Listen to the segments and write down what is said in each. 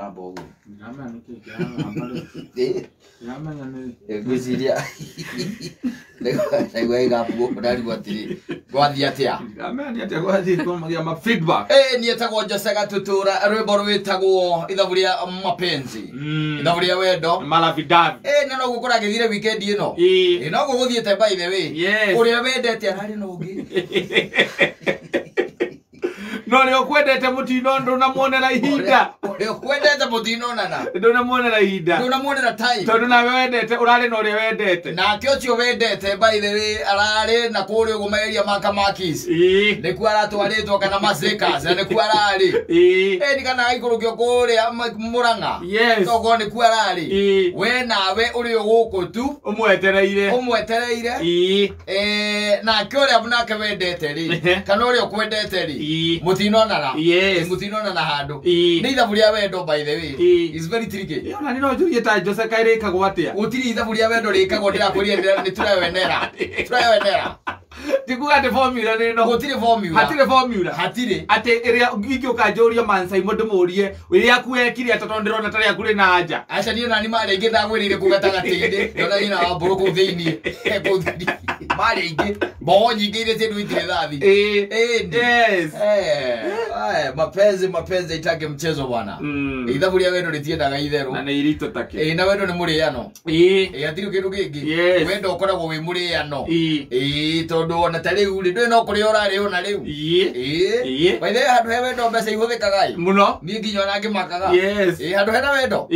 bogo. Ngama niki ngama. Ngama nyane. Gwiciria. Nĩgwa igabu ndari gwatiri. Gwathi atia. Ngama ni atia gwathi kwa ma feedback. Nietagwo Jose Gatutura rwimbo rwitagwo ithaburia mapenzi. Ithaburia wendo. Malavidavi. No gukora githire weekend ino. No guguthiete by the way. Uria wendete arari no ngi. No le okwendete mutino ndo namuonera ihinda. Uri okwendete mutino nana. Ndo namuonera ihinda. Ndo namuonera time. Tondu na wendete urari no uri wendete. Na kiocio wendete by the way arari na kuri ugumeria maka makis. Ni ku aratwaritwo kana mazekas na ni ku arari. Ni kana ikurukio kuri Murang'a. Yes. Togo ni ku arari. We nawe uri uguku tu umwetereire. Na kuri abunake wendete ri. Kana uri okwendete ri. Mutino nana. Yes. Mutino nana handu. Ni ithaburia wendo by the way. It's very tricky. Yo na ni no juye ta Jose Kaire kagwo atia. Utiri ithaburia wendo rikagwo ndirakuria ni turawenera. Turawenera. Tikuga de formula ni no. Utiri formula. Hatire formula. Hatire. Ate iria ngikioka joria mansai mundu murie. Iria kuekire atatondero na tari akure na aja. Acha ni nani mare ingi ndagwirire kugataga tinde. Ndona ina buruku thiini. Mare ingi. Bo nyingi ile tindu itire thathi. Yes. Mapenzi itake mchezo bwana. Ithaburia wendo ritiendaga itheru. Na ni irito take. Na wendo ni muriano. Atiri kindu kingi. Wendo ukoragwo wi muriano. Tondu ona tari uri ndwe no kuri orari ona riu. By the way handu he wendo mbeca ihuthikaga muno. Ni nginyo na ngimakaga. Handu hena wendo.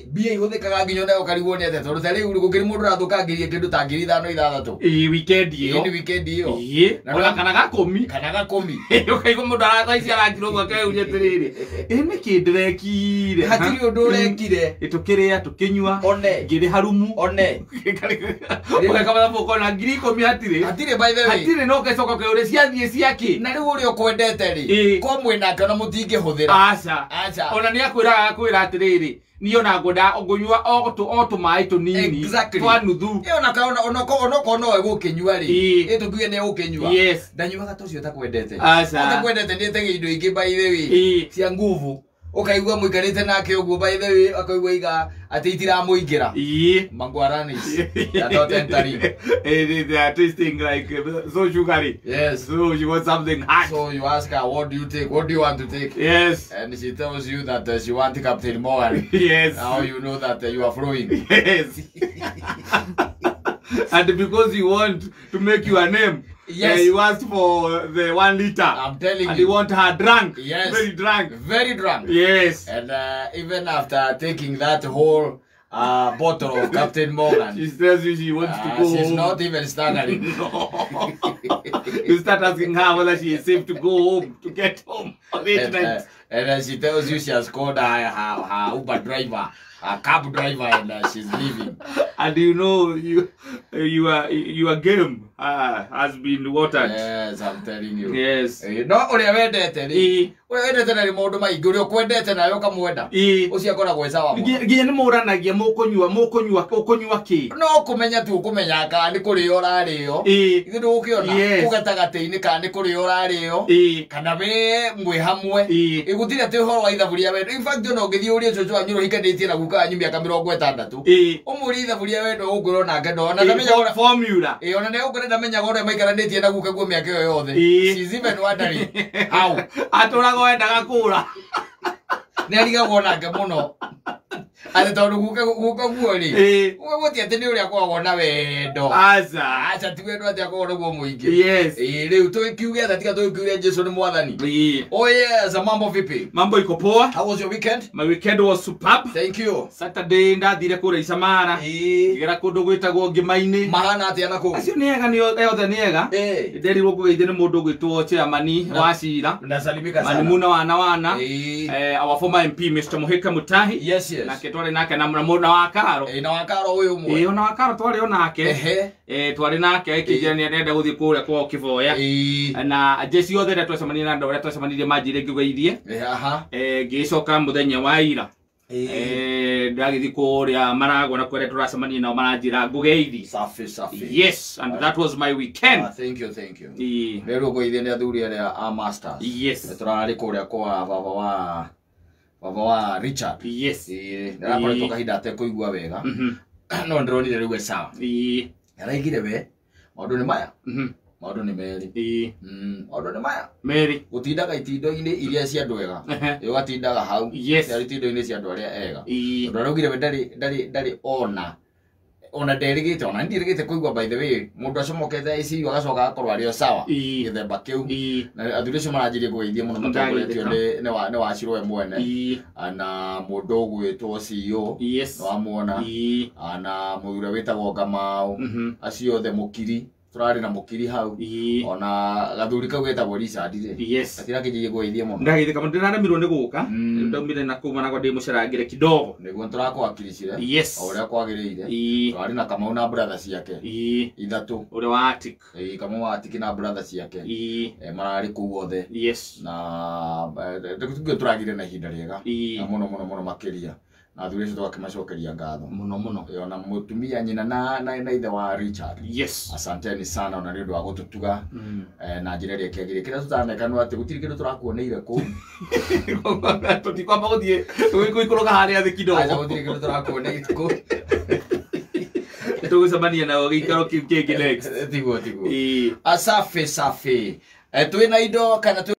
Bia ihuthikaga nginyo na ukarigwo ni ate tondu tari uri gukiri mundu rathukangirie kindu ta 5,000 weekend iyo. Ni weekend iyo. Na kana gakomi. Kana gakomi. Ukaigo mundu arathaici arangirwo gwake urie tiriri. Ni kindirekire. Hatiri undu urekire. Itukiria tukinywa. Ngiri harumu. Ukakaba muko na ngiri 10 hatire. Hatire by the way. Hatire no kecoka ke uri ciathie ciaki. Na riu uri okwendete ri. Ko mwena kana mutingi huthira. Acha. Ona ni akwira atiriri. Niyo na ngoda ngunywa otu mai tunini kwa nuthu ona kaona onoko no egukinywa ri tukuye ne egukinywa ndanyuaga tocio takwendete takwendete ndete indo ingi by the way cia nguvu ukaigua muikarite nake uguo by the way akaigua iga ati itiramuingira mangwarani ya totentari they are tasting like so sugary. Yes. So you want something hot. So you ask her, what do you take? What do you want to take? Yes. And she tells you that she wants Captain Morgan. Yes. Now you know that you are flowing. Yes. And because you want to make your name, you asked for the 1 liter. I'm telling you. And you want her drunk. Yes. Very drunk. Very drunk. Yes. And even after taking that whole bottle of Captain Morgan, she tells you she wants to go she's home. not even staggering. No. You start asking her whether she is safe to go home, to get home. And she tells you she has called her Uber driver, a cab driver, and she's leaving. And you know your game has been watered. Yes, I'm telling you. Yes. No, uri wendete ri. Uri wendete na maundu maingi uri kwendete na yo kamwenda. Ucio akoragwo sawa muno. Nginya ni muranagia mukunywa ki. No kumenya tu kumenya ka ni kuri orario. Ithu ndukiona ugatagati-ini ka ni kuri orario. Kana we mwe hamwe. Igutire te horo wa ithaburia wendo. In fact no ngithi uri cucu anyuro hikanditie na guka anyumia ka 60. Umuri ithaburia wendo uguro na ngendo na ndamenya ora formula. Ona ne ugure ndamenya gore maikaranditie na guka guo miaka yo yothe. She's even wondering how. Aturago wendaga kura. Ni arigagwo nake muno. Ati tondu guka guo ri. Guti ati ni uria kwagwo na wendo. Acha ti wendo ati akorwo guo muingi. Yes. Riu tukiuge ati tika tukiuge Jesu ni mwathani. Oh yes, mambo vipi? Mambo iko poa. How was your weekend? My weekend was superb. Thank you. Saturday ndathire kura Isamara. Ngera kundu gwitagwo Ngimaini. Mahana ati anako. Acio ni ega ni yothe ni ega. Nderirwo kugeithia ni mundu gwitwo Chairman wa Cira. Ndasalimika sana. Manimuna wana. Our former MP Mr. Muhika Mutahi. Yes. Nake twari nake na muna wa Karo. Na wa Karo uyu mwe. Ona wa Karo twari onake. Twari nake kijana nenda guthi kuria kwa Kivoya. Na jesi yothe nda twacemania na nda twacemanirie manjire ngigeithie. Ngicoka muthenya wa ira. Ndagithi kuria Maragwa na kwere turacemania nao maranjira ngugeithi. Safi. Yes, and that was my weekend. Thank you. Lero goithie ni athuri aria a masters. Yes. Turari kuria kwa baba baba wa Richard yes ndakore kahinda ate kuigua wega no ndronire riu sawa araigire we maundu ni maya maundu ni meri maundu ni maya meri gutindaga itindo-ini iria cia ndwega ugatindaga hau ari itindo-ini cia andu aria ega ndu araugire we ndari ona nderigite ona ndirigite kuigua by the way mundu acomokete ici agacoka akorwo ario sawa githemba kiu na athuri cio maranjirie kugeithia muno matakoretio ni wacirwe mwene ana mundu ugwitwo CEO no amuona ana muthuri witagwo Kamau acio othe mukiri turari na mukiri hau ona gathuri kau getagwo Richard atira kinyie kugeithia muno ndageithia kama ndiraremirwo ni guka ndaumire na kumana kwa ndimucerangire kidogo niguo turakwakiricire uria kwagiriire turari na Kamau na brother ciake ithatu uria wa Atik Kamau wa Atik na brother ciake marari kuu othe na tuge turagire na ihinda riega na muno makiria na athuri cio twakimacokeria ngatho muno ona mutumia nyina na ithe wa Richard asanteni sana ona ndio gututuga na njira ria kiagire kira tutaneka no ati gutiri kindu turakuoneire ku tutikwamba guthie guikuruga haria thi kidogo aja gutiri kindu turakuoneire ku tugucemania nao gikaro kiu kingi next tiguo asafi twina indo kana